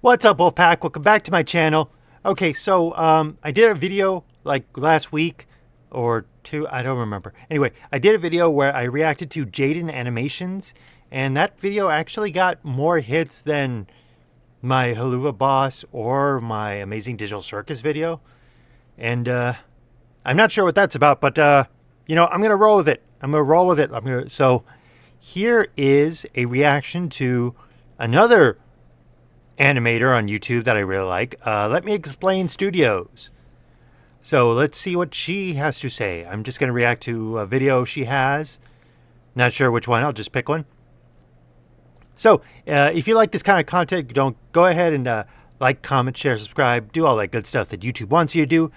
What's up, Wolfpack? Welcome back to my channel. Okay, so I did a video like last week or two, I don't remember. Anyway, I did a video where I reacted to Jaden animations, and that video actually got more hits than my Haluva Boss or my Amazing Digital Circus video. And I'm not sure what that's about, but you know, I'm gonna roll with it. So here is a reaction to another animator on YouTube that I really like. Let Me Explain Studios. So let's see what she has to say. I'm just going to react to a video she has. Not sure which one. I'll just pick one. So if you like this kind of content, don't go ahead and like, comment, share, subscribe, do all that good stuff that YouTube wants you to do.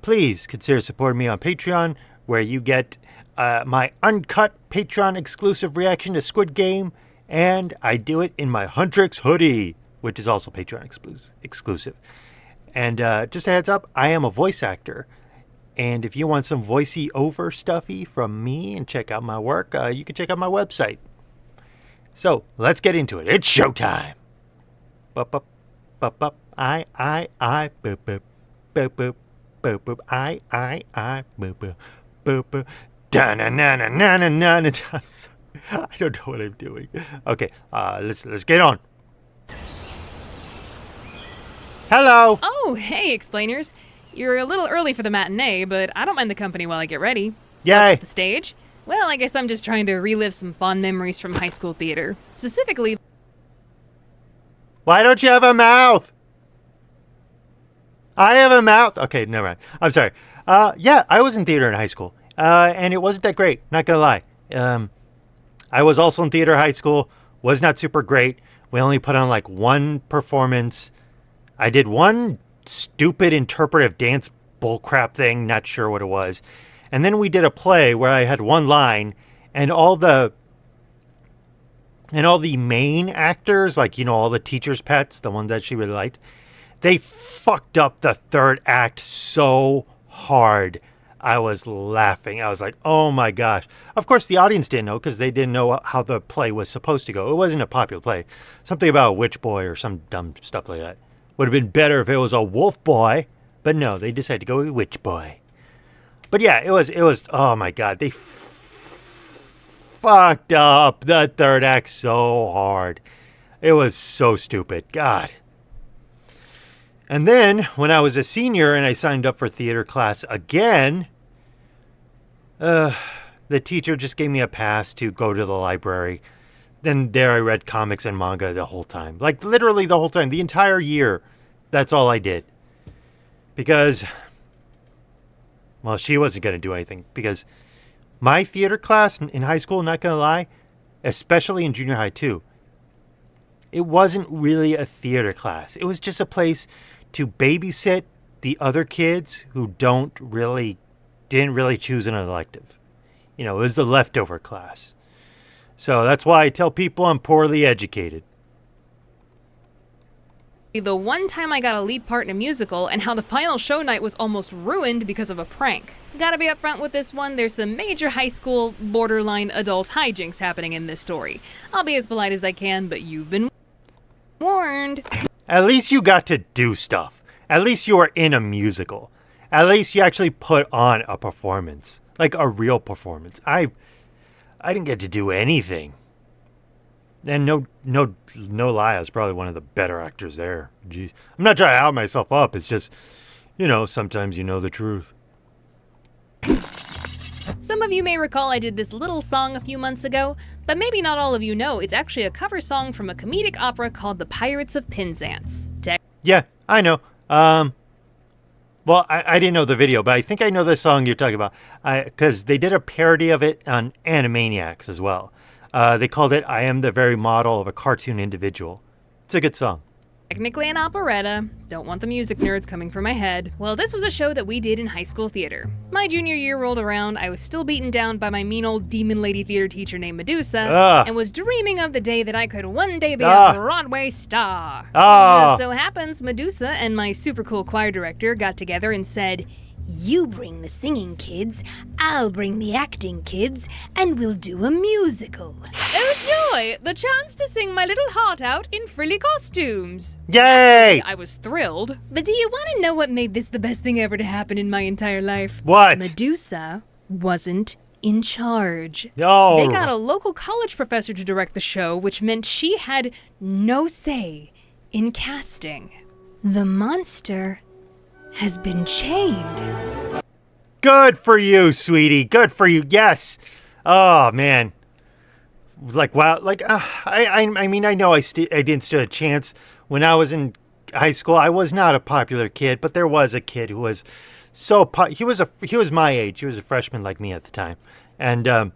Please consider supporting me on Patreon, where you get my uncut Patreon exclusive reaction to Squid Game, and I do it in my Huntrix hoodie, which is also Patreon exclusive. And just a heads up, I am a voice actor. And if you want some voicey over stuffy from me and check out my work, you can check out my website. So let's get into it. It's showtime. Bup, bup, bup, bup. I, boop, boop, boop, boop, boop, boop. I, boop, boop, boop, boop. Da-na-na-na-na-na-na. I don't know what I'm doing. Okay, let's get on. Hello! Oh, hey, explainers. You're a little early for the matinee, but I don't mind the company while I get ready. Yay! What's with the stage? Well, I guess I'm just trying to relive some fond memories from high school theater. Specifically... Why don't you have a mouth? I have a mouth! Okay, never mind. I'm sorry. Yeah, I was in theater in high school. And it wasn't that great, not gonna lie. I was also in theater in high school. Was not super great. We only put on like one performance. I did one stupid interpretive dance bullcrap thing, not sure what it was. And then we did a play where I had one line, and all the main actors, like, you know, all the teachers' pets, the ones that she really liked, they fucked up the third act so hard. I was laughing. I was like, oh my gosh. Of course, the audience didn't know because they didn't know how the play was supposed to go. It wasn't a popular play. Something about a witch boy or some dumb stuff like that. Would have been better if it was a wolf boy, but no, they decided to go with witch boy. But yeah, it was, oh my God, they fucked up the third act so hard. It was so stupid, God. And then, when I was a senior and I signed up for theater class again, the teacher just gave me a pass to go to the library. Then there I read comics and manga the whole time. Like, literally the whole time. The entire year. That's all I did. Because, well, she wasn't going to do anything. Because my theater class in high school, not going to lie, especially in junior high too, it wasn't really a theater class. It was just a place to babysit the other kids who didn't really choose an elective. You know, it was the leftover class. So that's why I tell people I'm poorly educated. The one time I got a lead part in a musical, and how the final show night was almost ruined because of a prank. Gotta be upfront with this one, there's some major high school, borderline adult hijinks happening in this story. I'll be as polite as I can, but you've been warned. At least you got to do stuff. At least you were in a musical. At least you actually put on a performance. Like a real performance. I didn't get to do anything. And no lie, I was probably one of the better actors there. Jeez. I'm not trying to out myself up. It's just, you know, sometimes you know the truth. Some of you may recall I did this little song a few months ago, but maybe not all of you know it's actually a cover song from a comedic opera called The Pirates of Penzance. Yeah, I know. Well, I didn't know the video, but I think I know the song you're talking about. Because they did a parody of it on Animaniacs as well. They called it I Am the Very Model of a Cartoon Individual. It's a good song. Technically an operetta. Don't want the music nerds coming for my head. Well, this was a show that we did in high school theater. My junior year rolled around, I was still beaten down by my mean old demon lady theater teacher named Medusa, and was dreaming of the day that I could one day be a Broadway star. Just so happens, Medusa and my super cool choir director got together and said, You bring the singing kids, I'll bring the acting kids, and we'll do a musical. Oh joy! The chance to sing my little heart out in frilly costumes. Yay! I was thrilled. But do you want to know what made this the best thing ever to happen in my entire life? What? Medusa wasn't in charge. No. They got a local college professor to direct the show, which meant she had no say in casting. The monster has been chained. Good for you, sweetie. Good for you. Yes. Oh man. Like wow. Like I mean I know I didn't stand a chance when I was in high school. I was not a popular kid, but there was a kid who was he was my age. He was a freshman like me at the time, and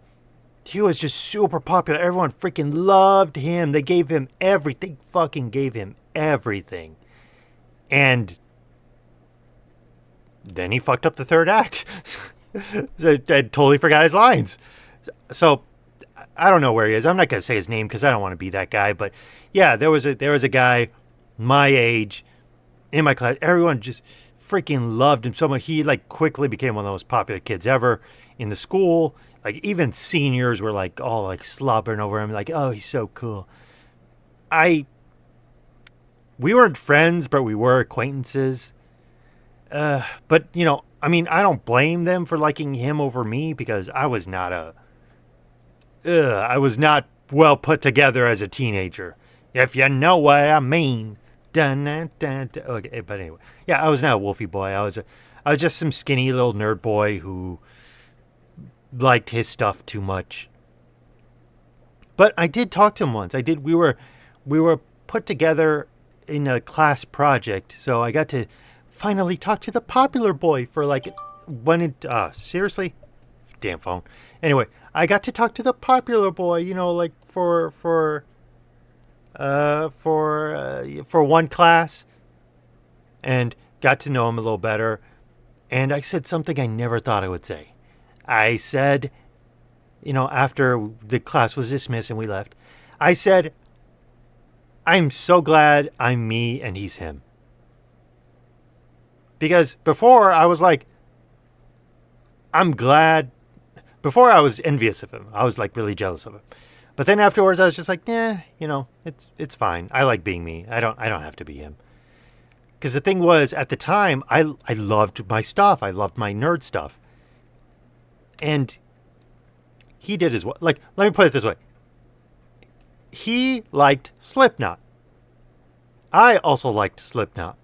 he was just super popular. Everyone freaking loved him. They gave him everything. Fucking gave him everything, and then he fucked up the third act. I totally forgot his lines. So I don't know where he is. I'm not gonna say his name because I don't want to be that guy. But yeah, there was a guy my age in my class. Everyone just freaking loved him so much. He like quickly became one of the most popular kids ever in the school. Like even seniors were like all like slobbering over him. Like, oh, he's so cool. We weren't friends, but we were acquaintances. But you know, I mean, I don't blame them for liking him over me because I was not well put together as a teenager, if you know what I mean. Dun, dun, dun, dun. Okay, but anyway, yeah, I was not a wolfy boy. I was just some skinny little nerd boy who liked his stuff too much. But I did talk to him once. We were put together in a class project, so I got to finally talk to the popular boy for like seriously? Damn phone. Anyway, I got to talk to the popular boy, you know, like for one class, and got to know him a little better. And I said something I never thought I would say. I said, you know, after the class was dismissed and we left, I said, I'm so glad I'm me and he's him. Because before I was like, before I was envious of him. I was like really jealous of him. But then afterwards I was just like, you know, it's fine. I like being me. I don't have to be him. Because the thing was, at the time, I loved my stuff. I loved my nerd stuff. And he did as well. Like, let me put it this way. He liked Slipknot. I also liked Slipknot.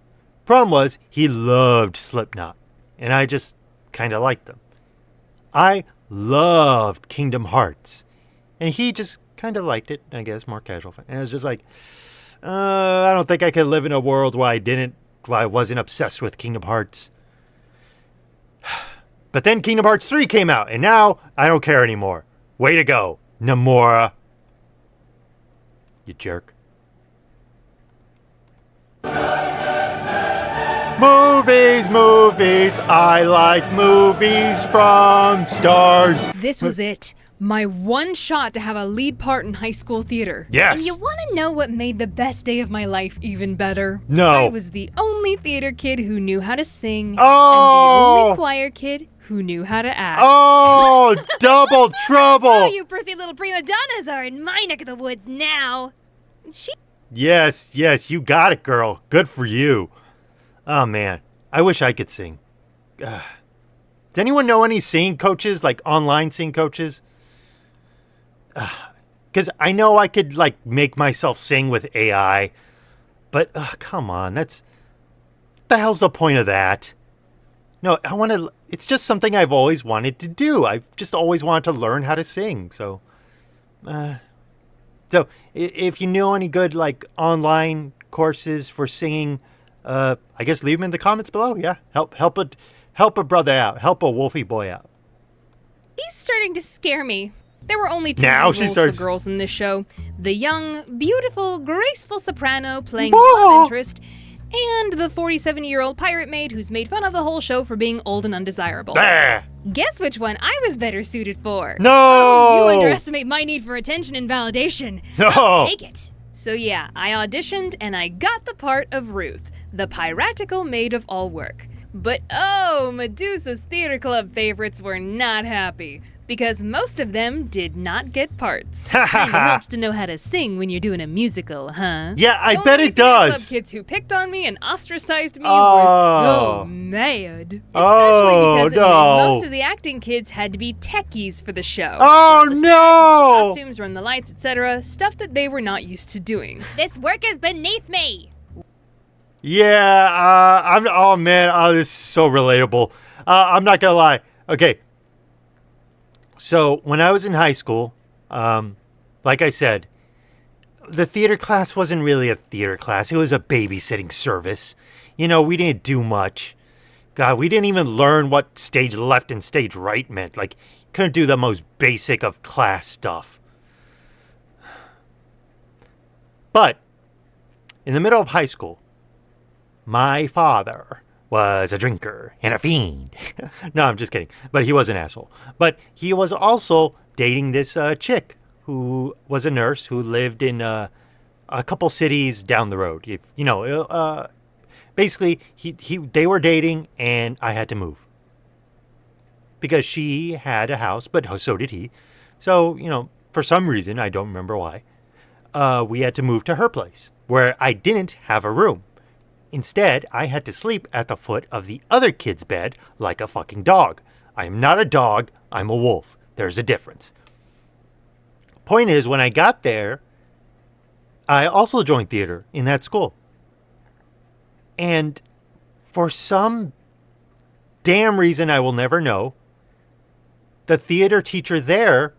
Problem was, he loved Slipknot. And I just kind of liked them. I loved Kingdom Hearts. And he just kind of liked it, I guess, more casual. And it was just like, I don't think I could live in a world where I wasn't obsessed with Kingdom Hearts. But then Kingdom Hearts 3 came out, and now I don't care anymore. Way to go, Nomura. You jerk. Movies, I like movies from stars. This was it. My one shot to have a lead part in high school theater. Yes. And you want to know what made the best day of my life even better? No. I was the only theater kid who knew how to sing. Oh. And the only choir kid who knew how to act. Oh, double trouble. Oh, you prissy little prima donnas are in my neck of the woods now. Yes, you got it, girl. Good for you. Oh, man. I wish I could sing. Does anyone know any singing coaches, like online singing coaches? Because I know I could, like, make myself sing with AI. But, come on. What the hell's the point of that? No, it's just something I've always wanted to do. I've just always wanted to learn how to sing. So if you know any good, like, online courses for singing, I guess leave them in the comments below. Yeah, help a brother out. Help a wolfy boy out. He's starting to scare me. There were only two Now roles she starts- for girls in this show. The young, beautiful, graceful soprano playing Whoa. love interest, and the 47-year-old pirate maid who's made fun of the whole show for being old and undesirable. Ah, Guess which one I was better suited for? no! Oh, you underestimate my need for attention and validation. No. I'll take it. So yeah, I auditioned and I got the part of Ruth, the piratical maid of all work. But oh, Medusa's theater club favorites were not happy, because most of them did not get parts. Kinda helps to know how to sing when you're doing a musical, huh? Yeah, I So bet many it does. theater club kids who picked on me and ostracized me were so mad. Especially because it meant most of the acting kids had to be techies for the show. Oh, The set, no! costumes, run the lights, etc. Stuff that they were not used to doing. This work is beneath me. Yeah, oh man, this is so relatable. I'm not gonna lie. Okay. So when I was in high school, like I said, the theater class wasn't really a theater class. It was a babysitting service. You know, we didn't do much. God, we didn't even learn what stage left and stage right meant. Like, couldn't do the most basic of class stuff. But in the middle of high school, my father was a drinker and a fiend. No, I'm just kidding. But he was an asshole. But he was also dating this chick who was a nurse who lived in a couple cities down the road. If, you know, basically, they were dating and I had to move. Because she had a house, but so did he. So, you know, for some reason, I don't remember why, we had to move to her place where I didn't have a room. Instead, I had to sleep at the foot of the other kid's bed like a fucking dog. I am not a dog, I'm a wolf. There's a difference. Point is, when I got there, I also joined theater in that school. And for some damn reason I will never know, the theater teacher there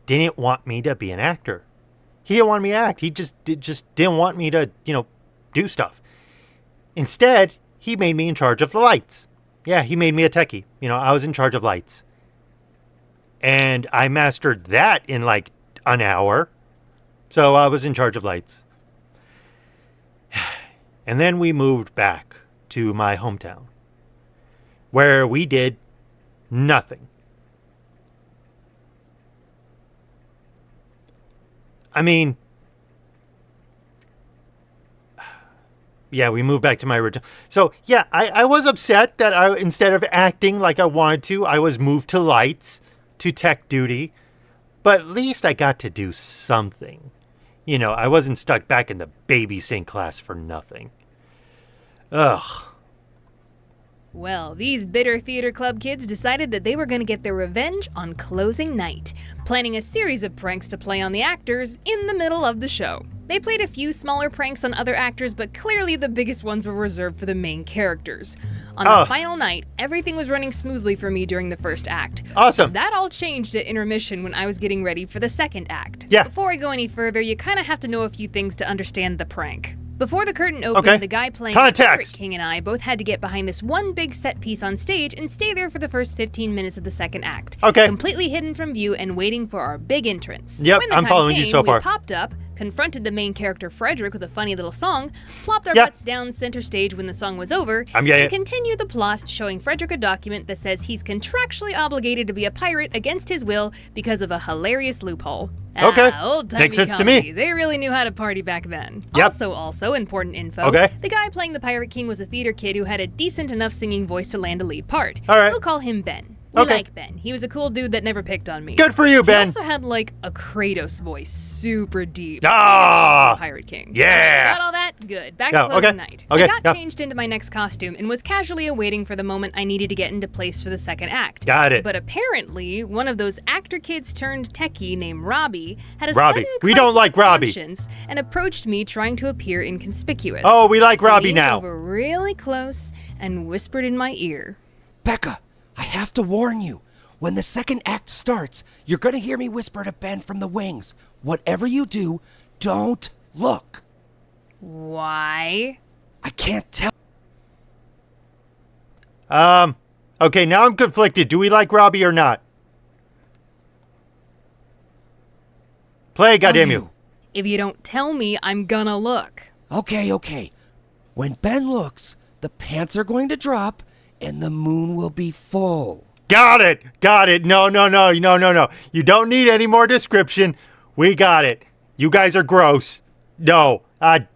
didn't want me to be an actor. He didn't want me to act. He just didn't want me to, you know, do stuff. Instead, he made me in charge of the lights. Yeah, he made me a techie. You know, I was in charge of lights. And I mastered that in like an hour. So I was in charge of lights. And then we moved back to my hometown, where we did nothing. I mean, yeah, we moved back to my original. So, yeah, I was upset that instead of acting like I wanted to, I was moved to lights, to tech duty. But at least I got to do something. You know, I wasn't stuck back in the babysitting class for nothing. Ugh. Well, these bitter theater club kids decided that they were going to get their revenge on closing night, planning a series of pranks to play on the actors in the middle of the show. They played a few smaller pranks on other actors, but clearly the biggest ones were reserved for the main characters. On the final night, everything was running smoothly for me during the first act. Awesome. That all changed at intermission when I was getting ready for the second act. Yeah. Before I go any further, you kind of have to know a few things to understand the prank. Before the curtain opened, the guy playing the Pirate King and I both had to get behind this one big set piece on stage and stay there for the first 15 minutes of the second act. Okay. Completely hidden from view and waiting for our big entrance. Yep, when the I'm time following you came, so far. We popped up, confronted the main character Frederick with a funny little song, plopped our Yep. butts down center stage when the song was over, I'm getting and continued the plot showing Frederick a document that says he's contractually obligated to be a pirate against his will because of a hilarious loophole. Okay. Old-timey Makes sense to comedy. me. They really knew how to party back then. Yep. Also, important info. Okay. The guy playing the Pirate King was a theater kid who had a decent enough singing voice to land a lead part. All right. We'll call him Ben. We Okay. like Ben. He was a cool dude that never picked on me. Good for you, Ben. He also had like a Kratos voice, super deep. Ah! Also Pirate King. Yeah. Got all that? Good. Back Yeah, to closing okay. night. Okay, I got yeah. changed into my next costume and was casually awaiting for the moment I needed to get into place for the second act. Got it. But apparently, one of those actor kids turned techie named Robbie had a Robbie. sudden We don't crisis like of Robbie. conscience and approached me trying to appear inconspicuous. Oh, we like He Robbie leaned now. over really close and whispered in my ear. Becca, I have to warn you. When the second act starts, you're gonna hear me whisper to Ben from the wings. Whatever you do, don't look. Why? I can't tell. Okay, now I'm conflicted. Do we like Robbie or not? Play, goddamn you. If you don't tell me, I'm gonna look. Okay. When Ben looks, the pants are going to drop and the moon will be full. Got it. No. You don't need any more description. We got it. You guys are gross. No. No.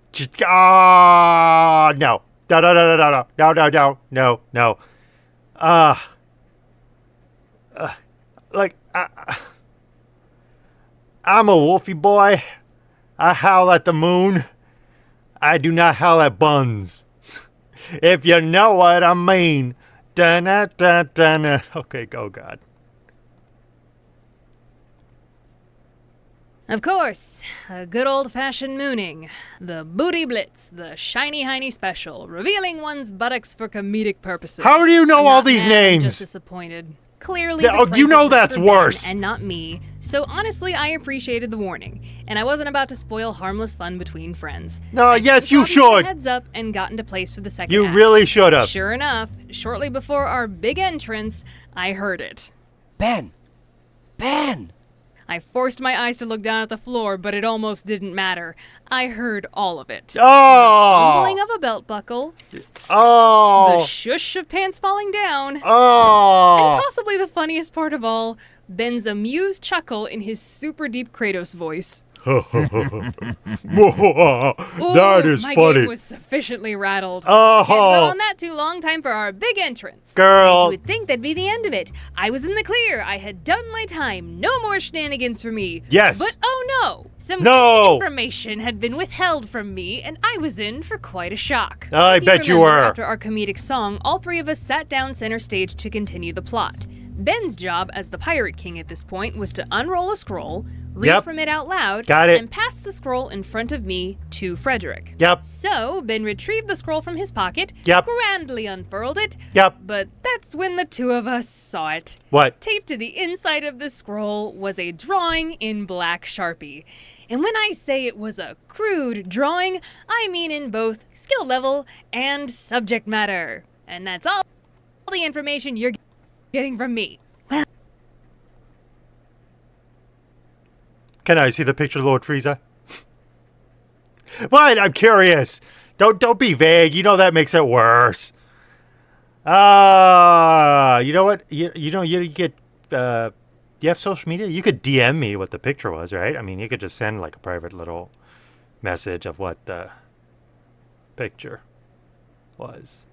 No, no, no, no, no, no, no, no, no, no. Like, I'm a wolfy boy. I howl at the moon. I do not howl at buns. If you know what I mean. Da-na-da-da-na. Okay, go God. Of course, a good old-fashioned mooning. The booty blitz, the shiny hiney special, revealing one's buttocks for comedic purposes. How do you know I'm all not these mad, I'm names? just disappointed. Clearly, Yeah, the oh, prank you was know meant that's for Ben worse. and not me. So honestly, I appreciated the warning, and I wasn't about to spoil harmless fun between friends. No, I yes, just you thought we'd get a should. Heads up and got into place for the second You act. really should have. Sure enough, shortly before our big entrance, I heard it. Ben! Ben! I forced my eyes to look down at the floor, but it almost didn't matter. I heard all of it. Fumbling Oh. of a belt buckle, the Oh. shush of pants falling down, and Oh. possibly the funniest part of all, Ben's amused chuckle in his super deep Kratos voice. That Ooh, is my funny. game was sufficiently rattled. Oh. Can't dwell on that too long. Time for our big entrance. Girl. You would think that'd be the end of it. I was in the clear. I had done my time. No more shenanigans for me. Yes. But oh no! Some No. key information had been withheld from me, and I was in for quite a shock. I If bet you remember, were. After our comedic song, all three of us sat down center stage to continue the plot. Ben's job as the Pirate King at this point was to unroll a scroll, read Yep. from it out loud, Got it. and pass the scroll in front of me to Frederick. Yep. So, Ben retrieved the scroll from his pocket, Yep. grandly unfurled it, Yep. but that's when the two of us saw it. What? Taped to the inside of the scroll was a drawing in black Sharpie. And when I say it was a crude drawing, I mean in both skill level and subject matter. And that's all the information you're getting from me. Can I see the picture, Lord Frieza? What? I'm curious. Don't be vague. You know that makes it worse. You know what? You know you get. You have social media. You could DM me what the picture was, right? I mean, you could just send like a private little message of what the picture was.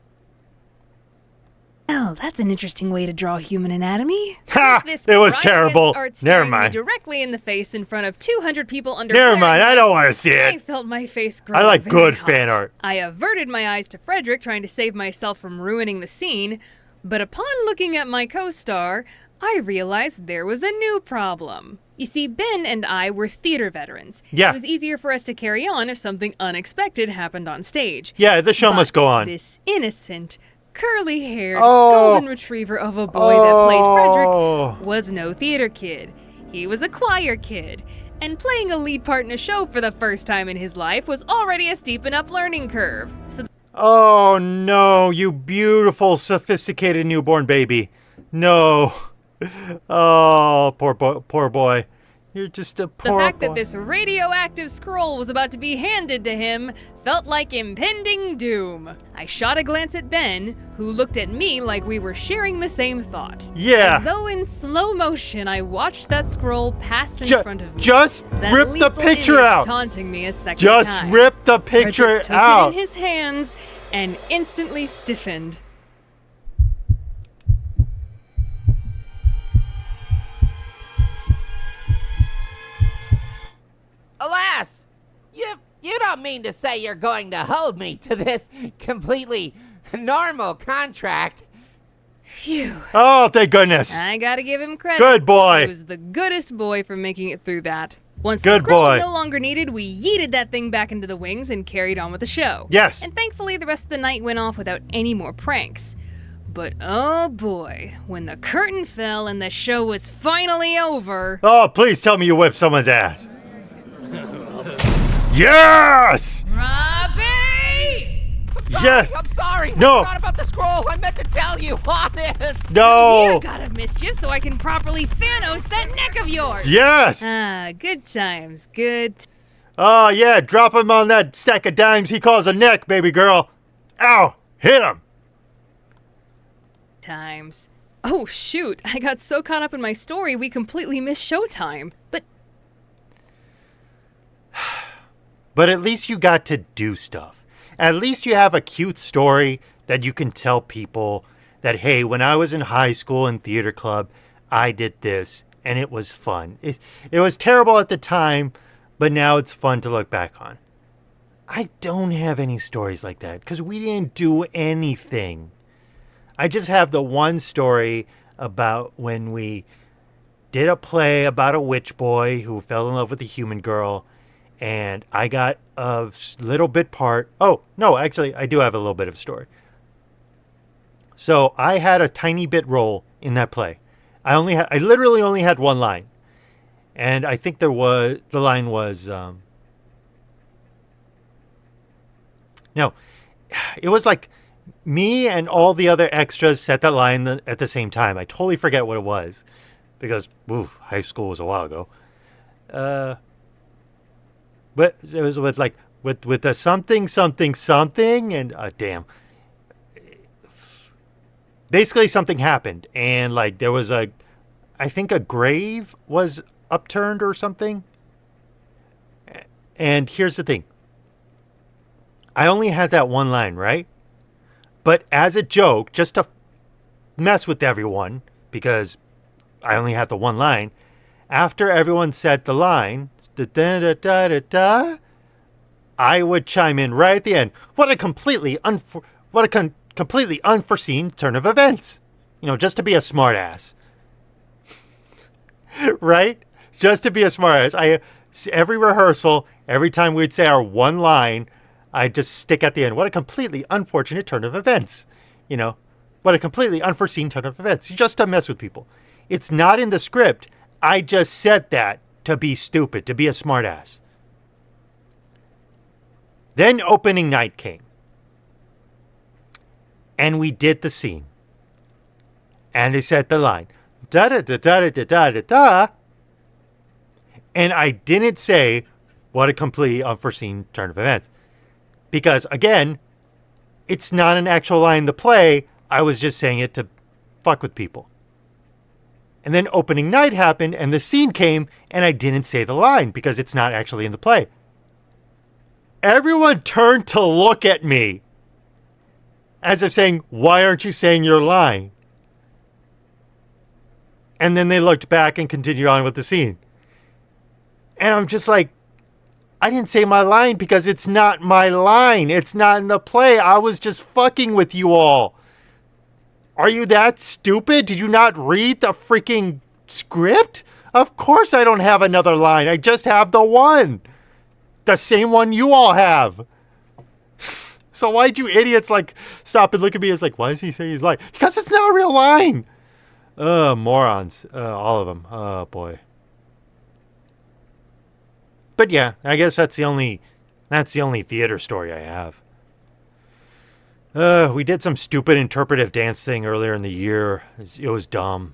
Well, that's an interesting way to draw human anatomy. Ha! This It was Ryan terrible. Gets art Never staring me mind. directly in the face in front of 200 people under. Never flaring mind. I don't lights. want to see I it. felt my face grow. I like very good hot. fan art. I averted my eyes to Frederick, trying to save myself from ruining the scene. But upon looking at my co-star, I realized there was a new problem. You see, Ben and I were theater veterans. Yeah. It was easier for us to carry on if something unexpected happened on stage. Yeah, the show must But go on. This innocent, curly-haired, Oh. golden retriever of a boy that played Oh. Frederick was no theater kid. He was a choir kid. And playing a lead part in a show for the first time in his life was already a steep enough learning curve. So Oh no, you beautiful, sophisticated newborn baby. No. Oh, poor boy. You're just a the poor fact boy. that this radioactive scroll was about to be handed to him felt like impending doom. I shot a glance at Ben, who looked at me like we were sharing the same thought. Yeah. As though in slow motion, I watched that scroll pass in front of me. Just That rip the lethal picture image out. taunting me a second Just time. rip the picture Frederick took out. it in his hands and instantly stiffened. Alas! You don't mean to say you're going to hold me to this completely normal contract. Phew. Oh, thank goodness. I gotta give him credit. Good boy. He was the goodest boy for making it through that. Once Good the scroll boy. was no longer needed, we yeeted that thing back into the wings and carried on with the show. Yes. And thankfully, the rest of the night went off without any more pranks. But oh boy, when the curtain fell and the show was finally over. Oh, please tell me you whipped someone's ass. Yes! Robbie! Yes! I'm sorry. No. I forgot about the scroll. I meant to tell you, honest. No! Dear God of mischief, so I can properly Thanos that neck of yours! Yes! Ah, good times, good Oh, yeah, drop him on that stack of dimes he calls a neck, baby girl. Ow! Hit him! times. Oh shoot, I got so caught up in my story we completely missed showtime. But But at least you got to do stuff. At least you have a cute story that you can tell people that, hey, when I was in high school and theater club, I did this and it was fun. It was terrible at the time, but now it's fun to look back on. I don't have any stories like that because we didn't do anything. I just have the one story about when we did a play about a witch boy who fell in love with a human girl, and I got a little bit part. Oh, no, actually, I do have a little bit of a story. So I had a tiny bit role in that play. I literally only had one line. And I think the line was, no, it was like me and all the other extras said that line at the same time. I totally forget what it was because, high school was a while ago. But it was with the something, and damn. Basically, something happened, and like there was I think a grave was upturned or something. And here's the thing. I only had that one line, right? But as a joke, just to mess with everyone, because I only had the one line, after everyone said the line, I would chime in right at the end. What a completely unforeseen turn of events. Just to be a smartass. Right? Just to be a smartass. Every rehearsal, every time we'd say our one line, I'd just stick at the end. What a completely unfortunate turn of events. What a completely unforeseen turn of events. Just to mess with people. It's not in the script. I just said that to be stupid, to be a smartass. Then opening night came. And we did the scene. And they said the line. Da da da da da da da da. And I didn't say, what a completely unforeseen turn of events. Because, again, it's not an actual line in the play. I was just saying it to fuck with people. And then opening night happened, and the scene came, and I didn't say the line because it's not actually in the play. Everyone turned to look at me as if saying, why aren't you saying your line? And then they looked back and continued on with the scene. And I'm just like, I didn't say my line because it's not my line. It's not in the play. I was just fucking with you all. Are you that stupid? Did you not read the freaking script? Of course I don't have another line. I just have the one. The same one you all have. So why'd you idiots stop and look at me as why does he say his line? Because it's not a real line. Morons. All of them. Oh, boy. But yeah, I guess that's the only theater story I have. We did some stupid interpretive dance thing earlier in the year. It was dumb.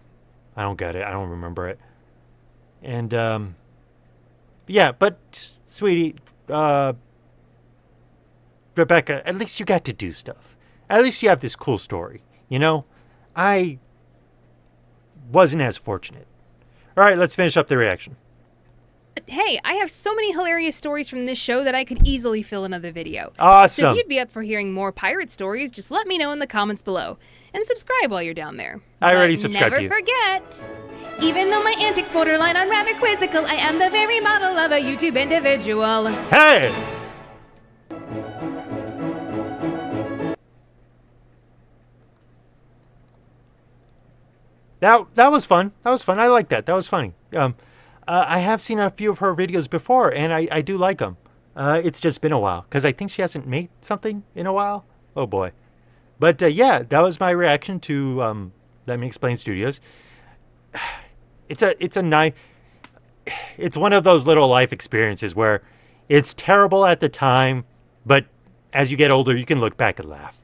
I don't get it. I don't remember it. And, yeah, but, sweetie, Rebecca, at least you got to do stuff. At least you have this cool story. I wasn't as fortunate. All right, let's finish up the reaction. Hey, I have so many hilarious stories from this show that I could easily fill another video. Awesome. So if you'd be up for hearing more pirate stories, just let me know in the comments below. And subscribe while you're down there. I already subscribed to you. Never forget, even though my antics borderline on rather quizzical, I am the very model of a YouTube individual. Hey! That was fun. That was fun. I like that. That was funny. I have seen a few of her videos before, and I do like them. It's just been a while, because I think she hasn't made something in a while. Oh, boy. But, yeah, that was my reaction to Let Me Explain Studios. It's one of those little life experiences where it's terrible at the time, but as you get older, you can look back and laugh.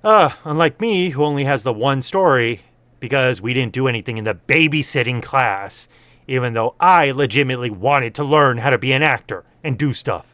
Unlike me, who only has the one story, because we didn't do anything in the babysitting class, even though I legitimately wanted to learn how to be an actor and do stuff.